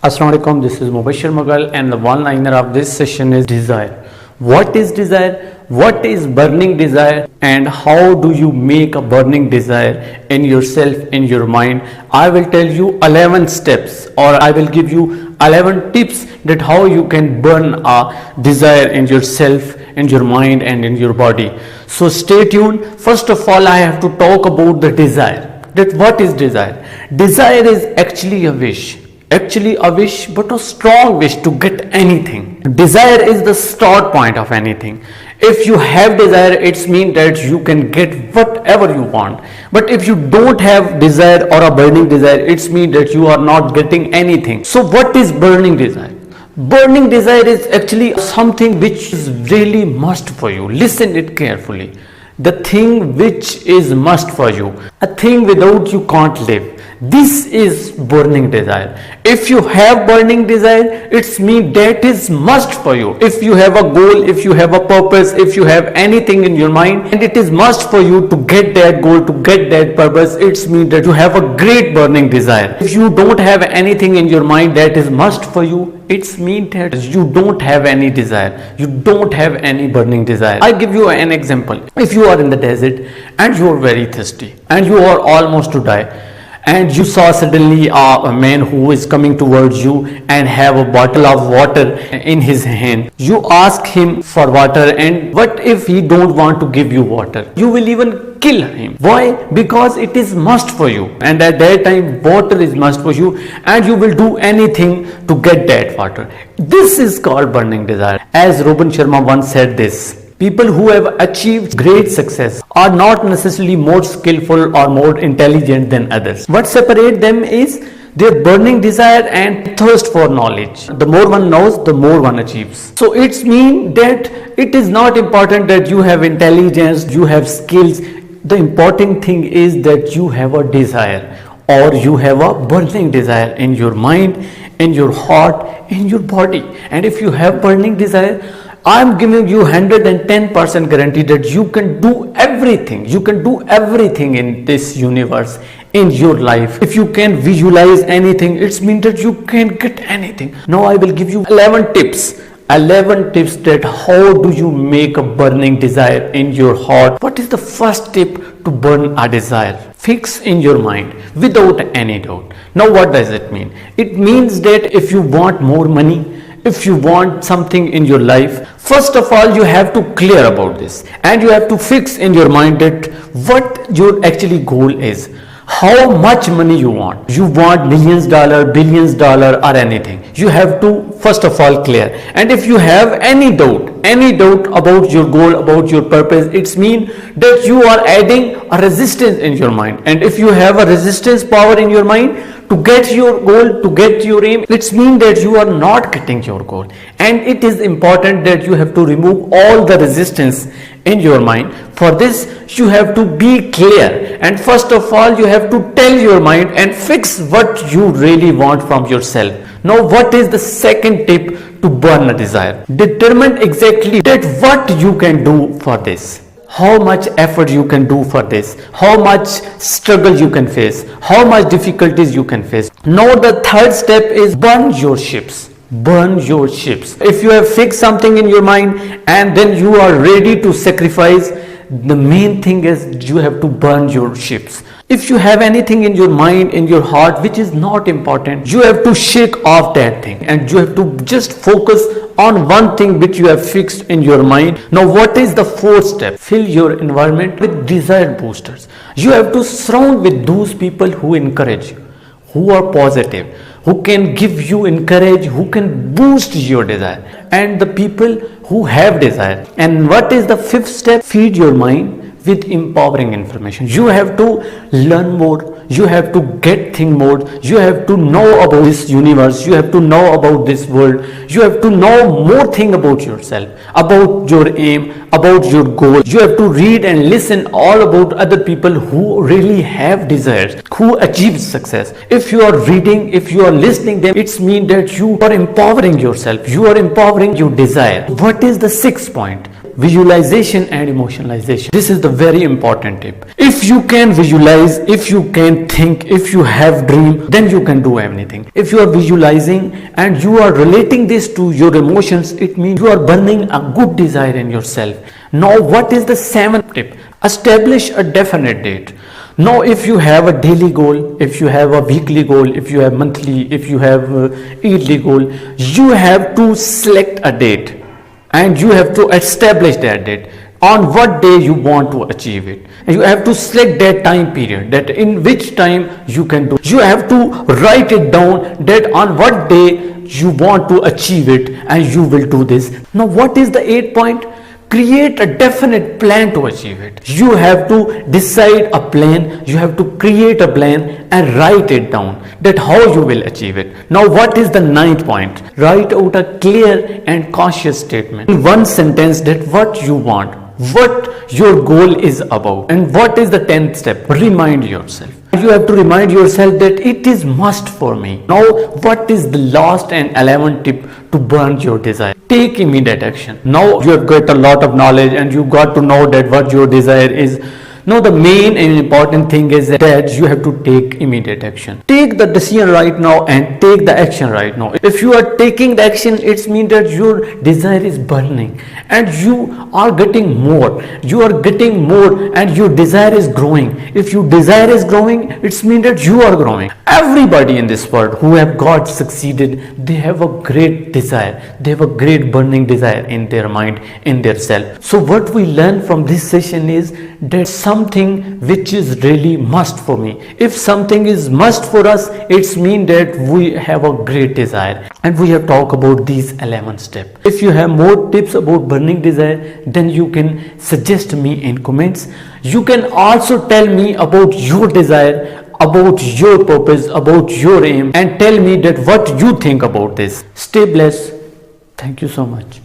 Assalamu alaikum, this is Mubashir Mughal and the one-liner of this session is desire. What is desire? What is burning desire? And how do you make a burning desire in yourself, in your mind? I will tell you 11 steps, or I will give you 11 tips that how you can burn a desire in yourself, in your mind and in your body. So stay tuned. First of all, I have to talk about the desire. That what is desire? Desire is actually a wish. Actually a wish, but a strong wish to get anything. Desire is the start point of anything. If you have desire, it means that you can get whatever you want. But if you don't have desire or a burning desire, it means that you are not getting anything. So what is burning desire? Burning desire is actually something which is really must for you. Listen it carefully. The thing which is must for you, a thing without you can't live. This is burning desire. If you have burning desire, it's mean that is must for you. If you have a goal, if you have a purpose, if you have anything in your mind and it is must for you to get that goal, to get that purpose, it's mean that you have a great burning desire. If you don't have anything in your mind that is must for you, it's mean that you don't have any desire. You don't have any burning desire. I give you an example. If you are in the desert and you are very thirsty and you are almost to die, and you saw suddenly a man who is coming towards you and have a bottle of water in his hand. You ask him for water, and what if he don't want to give you water? You will even kill him. Why? Because it is must for you, and at that time water is must for you, and you will do anything to get that water. This is called burning desire. As Robin Sharma once said this, people who have achieved great success are not necessarily more skillful or more intelligent than others. What separates them is their burning desire and thirst for knowledge. The more one knows, the more one achieves. So it's mean that it is not important that you have intelligence, you have skills. The important thing is that you have a desire, or you have a burning desire in your mind, in your heart, in your body. And if you have burning desire, I am giving you 110% guarantee that you can do everything. You can do everything in this universe, in your life. If you can visualize anything, it means that you can get anything. Now I will give you 11 tips. 11 tips that how do you make a burning desire in your heart. What is the first tip to burn a desire? Fix in your mind without any doubt. Now what does it mean? It means that if you want more money, if you want something in your life, first of all you have to clear about this, and you have to fix in your mind that what your actually goal is. How much money you want? You want millions dollar, billions dollar, or anything. You have to first of all clear. And if you have any doubt about your goal, about your purpose, it's mean that you are adding a resistance in your mind. And if you have a resistance power in your mind to get your goal, to get your aim, it's mean that you are not getting your goal. And it is important that you have to remove all the resistance in your mind. For this, you have to be clear, and first of all you have to tell your mind and fix what you really want from yourself. Now what is the second tip to burn a desire? Determine exactly that what you can do for this. How much effort you can do for this, how much struggle you can face, how much difficulties you can face. Now the third step is burn your ships. Burn your ships. If you have fixed something in your mind and then you are ready to sacrifice, the main thing is you have to burn your ships. If you have anything in your mind, in your heart which is not important, you have to shake off that thing and you have to just focus on one thing which you have fixed in your mind. Now what is the fourth step? Fill your environment with desire boosters. You have to surround with those people who encourage you, who are positive, who can give you encourage, who can boost your desire, and the people who have desire. And what is the fifth step? Feed your mind with empowering information. You have to learn more, you have to get things more, you have to know about this universe, you have to know about this world, you have to know more things about yourself, about your aim, about your goal. You have to read and listen all about other people who really have desires, who achieve success. If you are reading, if you are listening them, it's mean that you are empowering yourself, you are empowering your desire. What is the sixth point? visualization and emotionalization. This is the very important tip. If you can visualize, if you can think, if you have dream, then you can do anything. If you are visualizing and you are relating this to your emotions, it means you are burning a good desire in yourself. Now, what is the seventh tip? Establish a definite date. Now, if you have a daily goal, if you have a weekly goal, if you have monthly, if you have yearly goal, you have to select a date and you have to establish that date. On what day you want to achieve it, and you have to select that time period, that in which time you can do. You have to write it down that on what day you want to achieve it and you will do this. Now, what is the 8th point? Create a definite plan to achieve it. You have to decide a plan, you have to create a plan and write it down, that how you will achieve it. Now, what is the 9th point? Write out a clear and conscious statement in one sentence, that what you want, what your goal is about. And what is the 10th step? Remind yourself. You have to remind yourself that it is must for me. Now, what is the last and 11th tip to burn your desire? Take immediate action. Now you have got a lot of knowledge and you got to know that what your desire is. Now, the main and important thing is that you have to take immediate action. Take the decision right now and take the action right now. If you are taking the action, it means that your desire is burning and you are getting more. You are getting more and your desire is growing. If your desire is growing, it means that you are growing. Everybody in this world who have got succeeded, they have a great desire. They have a great burning desire in their mind, in their self. So what we learn from this session is that something which is really must for me. If something is must for us, it's mean that we have a great desire. And we have talked about these 11 steps. If you have more tips about burning desire, then you can suggest me in comments. You can also tell me about your desire, about your purpose, about your aim, and tell me that what you think about this. Stay blessed. Thank you so much.